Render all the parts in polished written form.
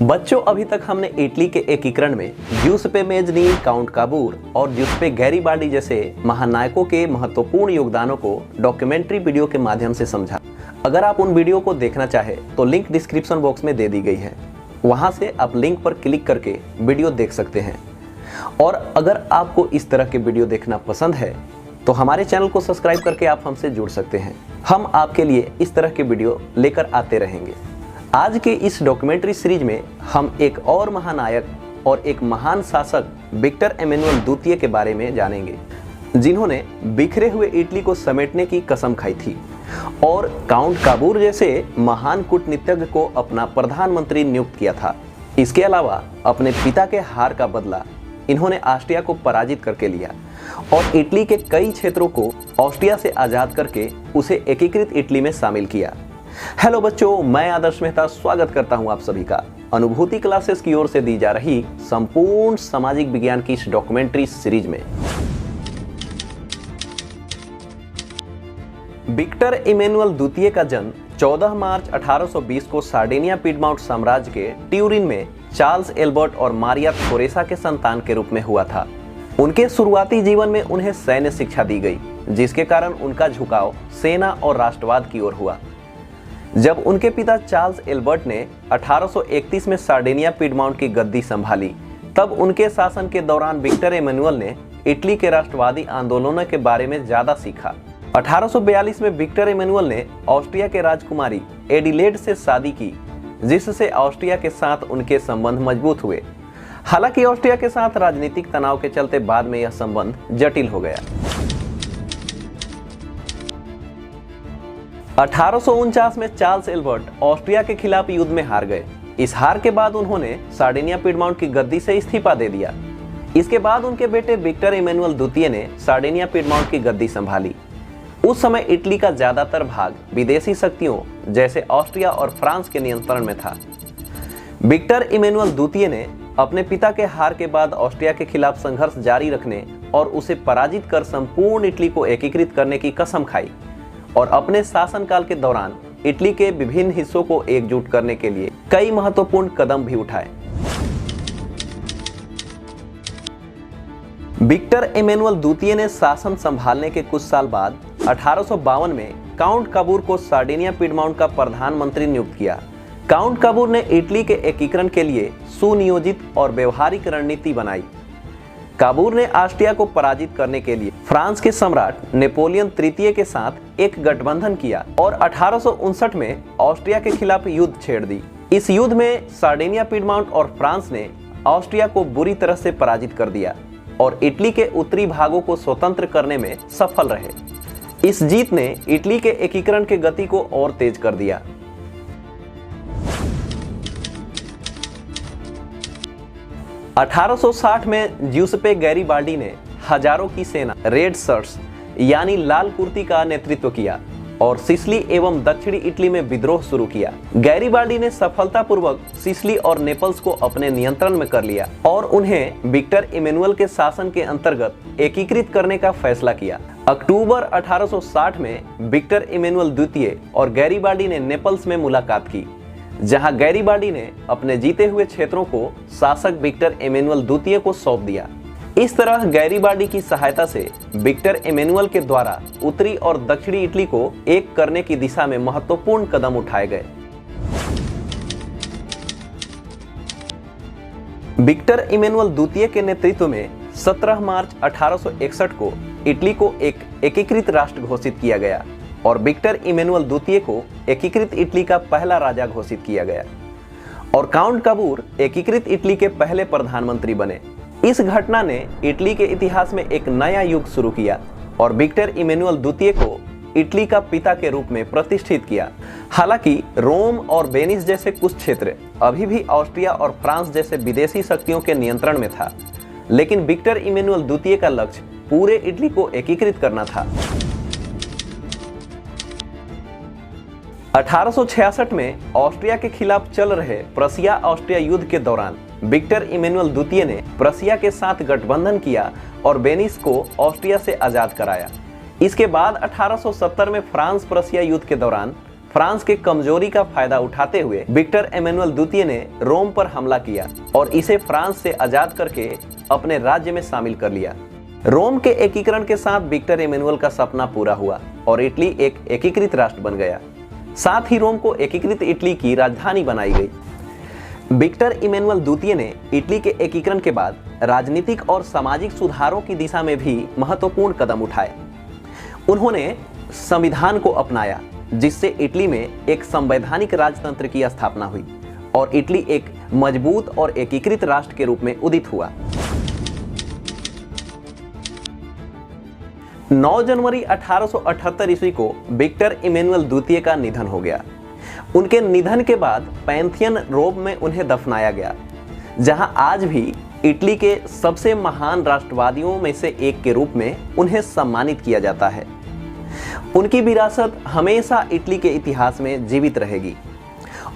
बच्चों, अभी तक हमने इटली के एकीकरण में ज्यूसेप्पे मेज़नी, काउंट काबूर और ज्यूसेप्पे गैरिबाल्डी जैसे महानायकों के महत्वपूर्ण योगदानों को डॉक्यूमेंट्री वीडियो के माध्यम से समझा। अगर आप उन वीडियो को देखना चाहे तो लिंक डिस्क्रिप्शन बॉक्स में दे दी गई है, वहां से आप लिंक पर क्लिक करके वीडियो देख सकते हैं। और अगर आपको इस तरह के वीडियो देखना पसंद है तो हमारे चैनल को सब्सक्राइब करके आप हमसे जुड़ सकते हैं। हम आपके लिए इस तरह के वीडियो लेकर आते रहेंगे। आज के इस डॉक्यूमेंट्री सीरीज में हम एक और महानायक और एक महान शासक विक्टर एमेनुएल द्वितीय के बारे में जानेंगे, जिन्होंने बिखरे हुए इटली को समेटने की कसम खाई थी और काउंट काबूर जैसे महान कूटनीतिज्ञ को अपना प्रधानमंत्री नियुक्त किया था। इसके अलावा अपने पिता के हार का बदला इन्होंने ऑस्ट्रिया को पराजित करके लिया और इटली के कई क्षेत्रों को ऑस्ट्रिया से आजाद करके उसे एकीकृत इटली में शामिल किया। हेलो बच्चों, मैं आदर्श मेहता स्वागत करता हूं आप सभी का अनुभूति क्लासेस की ओर से दी जा रही संपूर्ण सामाजिक विज्ञान की इस डॉक्यूमेंट्री सीरीज में। विक्टर एमेनुएल द्वितीय का जन्म 14 मार्च 1820 को सार्डिनिया पिडमाउंट साम्राज्य के ट्यूरिन में चार्ल्स एल्बर्ट और मारिया थोरेसा के संतान के रूप में हुआ था। उनके शुरुआती जीवन में उन्हें सैन्य शिक्षा दी गई, जिसके कारण उनका झुकाव सेना और राष्ट्रवाद की ओर हुआ। जब उनके पिता चार्ल्स एल्बर्ट ने 1831 में सार्डिनिया पिडमाउंट की गद्दी संभाली, तब उनके शासन के दौरान विक्टर एमेनुएल ने इटली के राष्ट्रवादी आंदोलनों के बारे में ज्यादा सीखा। 1842 में विक्टर एमेनुएल ने ऑस्ट्रिया के राजकुमारी एडिलेड से शादी की, जिससे ऑस्ट्रिया के साथ उनके संबंध मजबूत हुए। हालांकि ऑस्ट्रिया के साथ राजनीतिक तनाव के चलते बाद में यह संबंध जटिल हो गया। 1849 में चार्ल्स एल्बर्ट ऑस्ट्रिया के खिलाफ युद्ध में हार गए। इस हार के बाद उन्होंने सार्डिनिया पिडमाउंट की गद्दी से इस्तीफा दे दिया। इसके बाद उनके बेटे विक्टर एमेनुएल द्वितीय ने सार्डिनिया पिडमाउंट की गद्दी संभाली। उस समय इटली का ज्यादातर भाग विदेशी शक्तियों जैसे ऑस्ट्रिया और फ्रांस के नियंत्रण में था। विक्टर एमेनुएल द्वितीय ने अपने पिता के हार के बाद ऑस्ट्रिया के खिलाफ संघर्ष जारी रखने और उसे पराजित कर संपूर्ण इटली को एकीकृत करने की कसम खाई और अपने शासनकाल के दौरान इटली के विभिन्न हिस्सों को एकजुट करने के लिए कई महत्वपूर्ण कदम भी उठाए। विक्टर एमेनुएल द्वितीय ने शासन संभालने के कुछ साल बाद 1852 में काउंट काबूर को सार्डिनिया पिडमाउंट का प्रधानमंत्री नियुक्त किया। काउंट काबूर ने इटली के एकीकरण के लिए सुनियोजित और व्यवहारिक रणनीति बनाई। काबूर ने ऑस्ट्रिया को पराजित करने के लिए फ्रांस के सम्राट नेपोलियन तृतीय के साथ एक गठबंधन किया और 1859 में ऑस्ट्रिया के खिलाफ युद्ध छेड़ दी। इस युद्ध में सार्डिनिया पिडमाउंट और फ्रांस ने ऑस्ट्रिया को बुरी तरह से पराजित कर दिया और इटली के उत्तरी भागों को स्वतंत्र करने में सफल रहे। इस जीत ने इटली के एकीकरण के गति को और तेज कर दिया। 1860 में ज्यूसेप्पे गैरिबाल्डी ने हजारों की सेना रेड शर्ट्स यानी लाल कुर्ती का नेतृत्व किया और सिसिली एवं दक्षिणी इटली में विद्रोह शुरू किया। गैरिबाल्डी ने सफलतापूर्वक सिसिली और नेपल्स को अपने नियंत्रण में कर लिया और उन्हें विक्टर एमेनुएल के शासन के अंतर्गत एकीकृत करने का फैसला किया। अक्टूबर 1860 में विक्टर एमेनुएल द्वितीय और गैरिबाल्डी ने नेपल्स में मुलाकात की, जहां गैरिबाल्डी ने अपने जीते हुए क्षेत्रों को शासक विक्टर एमेनुएल द्वितीय को सौंप दिया। इस तरह गैरिबाल्डी की सहायता से विक्टर एमेनुएल के द्वारा उत्तरी और दक्षिणी इटली को एक करने की दिशा में महत्वपूर्ण कदम उठाए गए। विक्टर एमेनुएल द्वितीय के नेतृत्व में 17 मार्च 1861 को इटली को एक एकीकृत राष्ट्र घोषित किया गया और विक्टर एमेनुएल द्वितीय को एकीकृत इटली का पहला राजा घोषित किया गया और काउंट काबूर एकीकृत इटली के पहले प्रधानमंत्री बने। इस घटना ने इटली के इतिहास में एक नया युग शुरू किया और विक्टर एमेनुएल द्वितीय को इटली का पिता के रूप में प्रतिष्ठित किया। हालांकि रोम और वेनिस जैसे कुछ क्षेत्र अभी भी ऑस्ट्रिया और फ्रांस जैसे विदेशी शक्तियों के नियंत्रण में था, लेकिन विक्टर एमेनुएल द्वितीय का लक्ष्य पूरे इटली को एकीकृत करना था। 1866 में ऑस्ट्रिया के खिलाफ चल रहे प्रशिया ऑस्ट्रिया युद्ध के दौरान विक्टर एमेनुएल द्वितीय ने प्रशिया के साथ गठबंधन किया और वेनिस को ऑस्ट्रिया से आजाद कराया। इसके बाद 1870 में फ्रांस प्रशिया युद्ध के दौरान फ्रांस के कमजोरी का फायदा उठाते हुए विक्टर एमेनुअल द्वितीय ने रोम पर हमला किया और इसे फ्रांस से आजाद करके अपने राज्य में शामिल कर लिया। रोम के एकीकरण के साथ विक्टर एमेनुअल का सपना पूरा हुआ और इटली एक एकीकृत राष्ट्र बन गया। साथ ही रोम को एकीकृत इटली की राजधानी बनाई गई। विक्टर इमैनुअल द्वितीय ने इटली के एकीकरण के बाद राजनीतिक और सामाजिक सुधारों की दिशा में भी महत्वपूर्ण कदम उठाए। उन्होंने संविधान को अपनाया, जिससे इटली में एक संवैधानिक राजतंत्र की स्थापना हुई और इटली एक मजबूत और एकीकृत राष्ट्र के रूप में उदित हुआ। 9 जनवरी 1878 ईस्वी को विक्टर इमैनुअल द्वितीय का निधन हो गया। उनके निधन के बाद पैंथियन रोम में उन्हें दफनाया गया, जहां आज भी इटली के सबसे महान राष्ट्रवादियों में से एक के रूप में उन्हें सम्मानित किया जाता है। उनकी विरासत हमेशा इटली के इतिहास में जीवित रहेगी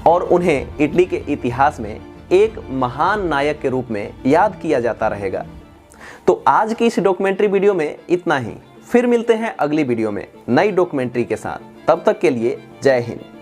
और उन्हें इटली के इतिहास में एक महान नायक के रूप में याद किया जाता रहेगा। तो आज की इस डॉक्यूमेंट्री वीडियो में इतना ही। फिर मिलते हैं अगली वीडियो में नई डॉक्यूमेंट्री के साथ। तब तक के लिए जय हिंद।